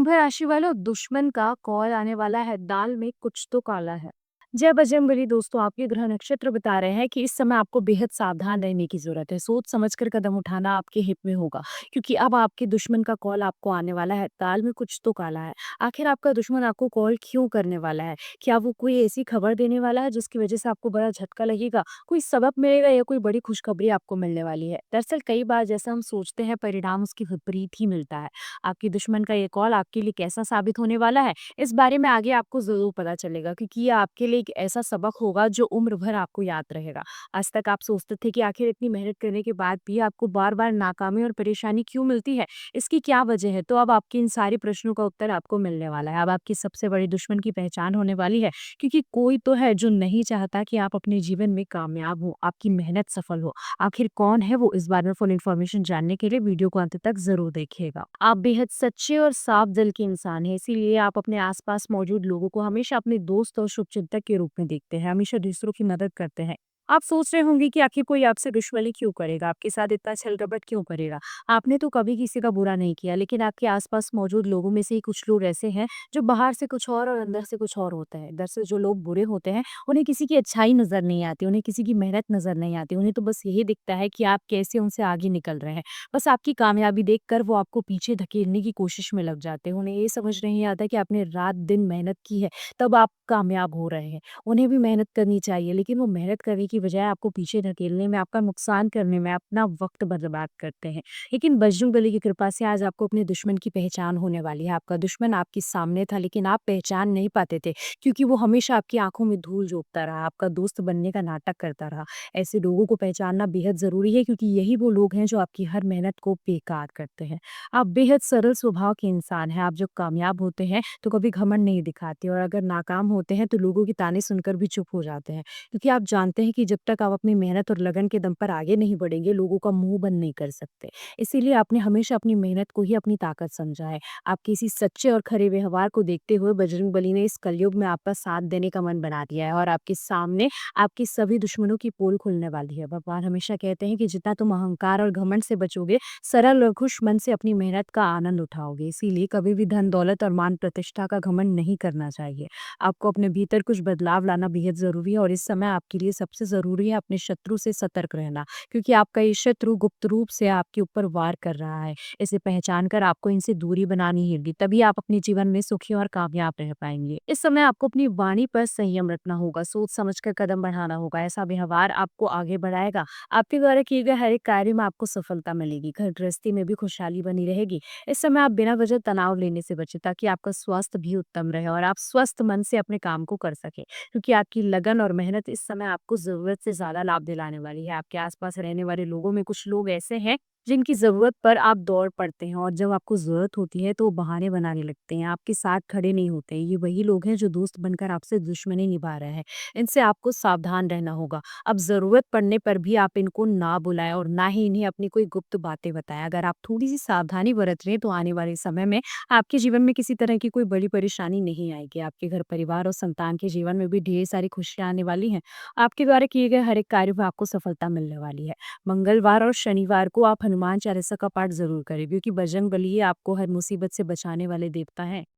कुंभ राशि वालों, दुश्मन का कॉल आने वाला है, दाल में कुछ तो काला है। जय बजरंगबली। दोस्तों, आपके ग्रह नक्षत्र बता रहे हैं कि इस समय आपको बेहद सावधान रहने की जरूरत है। सोच समझकर कदम उठाना आपके हित में होगा, क्योंकि अब आपके दुश्मन का कॉल आपको आने वाला है। दाल में कुछ तो काला है। आखिर आपका दुश्मन आपको कॉल क्यों करने वाला है? क्या वो कोई ऐसी खबर देने वाला है जिसकी वजह से आपको बड़ा झटका लगेगा, कोई सबक मिलेगा, या कोई बड़ी खुशखबरी आपको मिलने वाली है? दरअसल कई बार जैसा हम सोचते हैं, परिणाम उसकी विपरीत ही मिलता है। आपके दुश्मन का ये कॉल आपके लिए कैसा साबित होने वाला है, इस बारे में आगे आपको ज़रूर पता चलेगा, क्योंकि ये आपके लिए एक ऐसा सबक होगा जो उम्र भर आपको याद रहेगा। आज तक आप सोचते थे कि आखिर इतनी मेहनत करने के बाद भी आपको बार-बार नाकामी और परेशानी क्यों मिलती है? इसकी क्या वजह है? तो अब आपके इन सारे प्रश्नों का उत्तर आपको मिलने वाला है। अब आपकी सबसे बड़ी दुश्मन की पहचान होने वाली है, क्योंकि कोई तो है जो नहीं चाहता कि आप अपने जीवन में कामयाब हो, आपकी मेहनत सफल हो। आखिर कौन है वो, इस बारे में फुल इन्फॉर्मेशन जानने के लिए वीडियो को अंत तक जरूर देखिएगा। आप बेहद सच्चे और साफ दिल के इंसान हैं, इसीलिए आप अपने आसपास मौजूद लोगों को हमेशा अपने दोस्त और शुभचिंतक के रूप में देखते हैं, हमेशा दूसरों की मदद करते हैं। आप सोच रहे होंगे कि आखिर कोई आपसे दुश्मनी क्यों करेगा, आपके साथ इतना छल कपट क्यों करेगा। आपने तो कभी किसी का बुरा नहीं किया, लेकिन आपके आसपास मौजूद लोगों में से ही कुछ लोग ऐसे हैं जो बाहर से कुछ और अंदर से कुछ और होता है। दरअसल जो लोग बुरे होते हैं, उन्हें किसी की अच्छाई नजर नहीं आती, उन्हें किसी की मेहनत नजर नहीं आती। उन्हें तो बस यही दिखता है कि आप कैसे उनसे आगे निकल रहे हैं। बस आपकी कामयाबी देखकर वो आपको पीछे धकेलने की कोशिश में लग जाते हैं। उन्हें ये समझ नहीं आता कि आपने रात दिन मेहनत की है, तब आप कामयाब हो रहे हैं। उन्हें भी मेहनत करनी चाहिए, लेकिन वो मेहनत करने की बजाय आपको पीछे धकेलने में, आपका नुकसान करने में, अपना वक्त बर्बाद करते हैं। लेकिन बजरंगबली की कृपा से आज आपको अपने दुश्मन की पहचान होने वाली है। आपका दुश्मन आपके सामने था, लेकिन आप पहचान नहीं पाते थे, क्योंकि वो हमेशा आपकी आंखों में धूल झोंकता रहा, आपका दोस्त बनने का नाटक करता रहा। ऐसे लोगों को पहचानना बेहद ज़रूरी है, क्योंकि यही वो लोग हैं जो आपकी हर मेहनत को बेकार करते हैं। आप बेहद सरल स्वभाव के इंसान हैं। आप जब कामयाब होते हैं तो कभी घमंड नहीं दिखाते, और अगर नाकाम होते हैं तो लोगों की ताने सुनकर भी चुप हो जाते हैं, क्योंकि आप जानते हैं कि जब तक आप अपनी मेहनत और लगन के दम पर आगे नहीं बढ़ेंगे, लोगों का मुंह बंद नहीं कर सकते। इसीलिए आपने हमेशा अपनी मेहनत को ही अपनी ताकत समझा है। आपके इसी सच्चे और खरे व्यवहार को देखते हुए बजरंगबली ने इस कलयुग में आपका साथ देने का मन बना दिया है, और आपके सामने आपके सभी दुश्मनों की पोल खुलने वाली है। भगवान हमेशा कहते हैं कि जितना तुम अहंकार और घमंड से बचोगे, सरल और खुश मन से अपनी मेहनत का आनंद उठाओगे। इसीलिए कभी भी धन दौलत और मान प्रतिष्ठा का घमंड नहीं करना चाहिए। आपको अपने भीतर कुछ बदलाव लाना बेहद जरूरी है, और इस समय आपके लिए सबसे जरूरी है अपने शत्रु से सतर्क रहना, क्योंकि आपका ये शत्रु गुप्त रूप से आपके ऊपर वार कर रहा है। इसे पहचान कर आपको इनसे दूरी बनानी होगी, तभी आप अपने जीवन में सुखी और कामयाब रह पाएंगे। इस समय आपको अपनी वाणी पर संयम रखना होगा, सोच समझकर कदम बढ़ाना होगा। ऐसा व्यवहार आपको आगे बढ़ाएगा। आपके द्वारा किए गए हर एक कार्य में आपको सफलता मिलेगी, घर गृहस्थी में भी खुशहाली बनी रहेगी। इस समय आप बिना वजह तनाव लेने से बचें, ताकि आपका स्वास्थ्य भी उत्तम रहे और आप स्वस्थ मन से अपने काम को कर सकें, क्योंकि आपकी लगन और मेहनत इस समय आपको जरूरत से ज्यादा लाभ दिलाने वाली है। आपके आसपास रहने वाले लोगों में कुछ लोग ऐसे हैं जिनकी जरूरत पर आप दौड़ पड़ते हैं, और जब आपको जरूरत होती है तो वो बहाने बनाने लगते हैं, आपके साथ खड़े नहीं होते हैं। ये वही लोग हैं जो दोस्त बनकर आपसे दुश्मनी निभा रहे हैं। इनसे आपको सावधान रहना होगा। अब जरूरत पड़ने पर भी आप इनको ना बुलाएं, और ना ही इन्हें अपनी कोई गुप्त बातें बताएं। अगर आप थोड़ी सी सावधानी बरत रहे हैं, तो आने वाले समय में आपके जीवन में किसी तरह की कोई बड़ी परेशानी नहीं आएगी। आपके घर परिवार और संतान के जीवन में भी ढेर सारी खुशियां आने वाली हैं। आपके द्वारा किए गए हर एक कार्य में आपको सफलता मिलने वाली है। मंगलवार और शनिवार को आप हनुमान चालीसा का पाठ जरूर करें, क्योंकि बजरंगबली आपको हर मुसीबत से बचाने वाले देवता हैं।